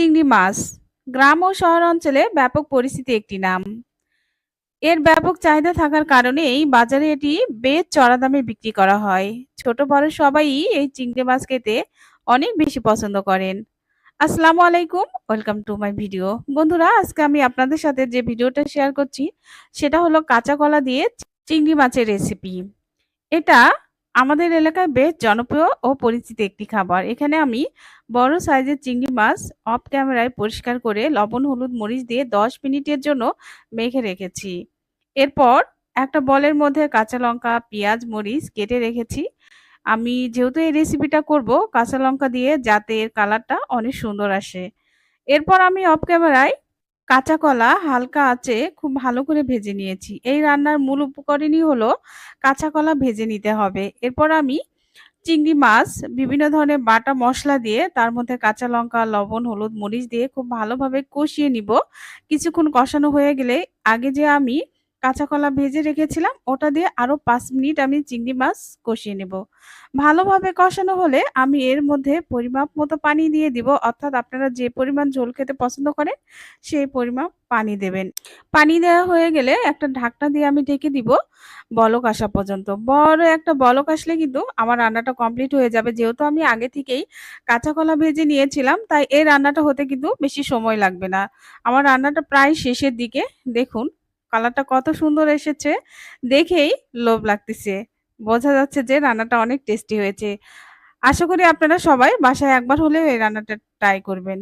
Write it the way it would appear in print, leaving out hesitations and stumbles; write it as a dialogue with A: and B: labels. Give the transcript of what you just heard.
A: চিংড়ি মাছ গ্রাম ও শহর অঞ্চলে ব্যাপক পরিচিত একটি নাম। এর ব্যাপক চাহিদা থাকার কারণেই বাজারে এটি বেশ চড়া দামে বিক্রি করা হয়। ছোট বড় সবাই এই চিংড়ি মাছ খেতে অনেক বেশি পছন্দ করেন। আসসালামু আলাইকুম, ওয়েলকাম টু মাই ভিডিও। বন্ধুরা, আজকে আমি আপনাদের সাথে যে ভিডিওটা শেয়ার করছি সেটা হলো কাঁচা কলা দিয়ে চিংড়ি মাছের রেসিপি। এটা আমাদের এলাকায় বেশ জনপ্রিয় ও পরিচিত একটি খাবার। এখানে আমি বড় সাইজের চিংড়ি মাছ অফ ক্যামেরায় পরিষ্কার করে লবণ, হলুদ, মরিচ দিয়ে ১০ মিনিটের জন্য মেখে রেখেছি। এরপর একটা বলের মধ্যে কাঁচা লঙ্কা, পেঁয়াজ, মরিচ কেটে রেখেছি। আমি যেহেতু এই রেসিপিটা করব কাঁচা লঙ্কা দিয়ে, যাতে এর কালারটা অনেক সুন্দর আসে। এরপর আমি অফ ক্যামেরায় কাঁচা কলা হালকা আঁচে খুব ভালো করে ভেজে নিয়েছি। এই রান্নার মূল উপকরণই হলো কাঁচা কলা ভেজে নিতে হবে। এরপর আমি চিংড়ি মাছ বিভিন্ন ধরনের বাটা মসলা দিয়ে তার মধ্যে কাঁচা লঙ্কা, লবণ, হলুদ, মরিচ দিয়ে খুব ভালোভাবে কষিয়ে নিব। কিছুক্ষণ কষানো হয়ে গেলে আগে যে আমি কাঁচা কলা ভেজে রেখেছিলাম ওটা দিয়ে আরো ৫ মিনিট আমি চিংড়ি মাছ কষিয়ে নেব। ভালোভাবে কষানো হলে আমি এর মধ্যে পরিমাপ মতো পানি দিয়ে দিব, অর্থাৎ আপনারা যে পরিমাণ ঝোল খেতে পছন্দ করেন সেই পরিমাপ পানি দেবেন। পানি দেওয়া হয়ে গেলে একটা ঢাকনা দিয়ে আমি ঢেকে দিব বলক আসা পর্যন্ত। বড় একটা বলক আসলে কিন্তু আমার রান্নাটা কমপ্লিট হয়ে যাবে। যেহেতু আমি আগে থেকেই কাঁচা কলা ভেজে নিয়েছিলাম, তাই এই রান্নাটা হতে কিন্তু বেশি সময় লাগবে না। আমার রান্নাটা প্রায় শেষের দিকে। দেখুন কালারটা কত সুন্দর এসেছে, দেখেই লোভ লাগতেছে। বোঝা যাচ্ছে যে রান্নাটা অনেক টেস্টি হয়েছে। আশা করি আপনারা সবাই বাসায় একবার হলেও এই রান্নাটা ট্রাই করবেন।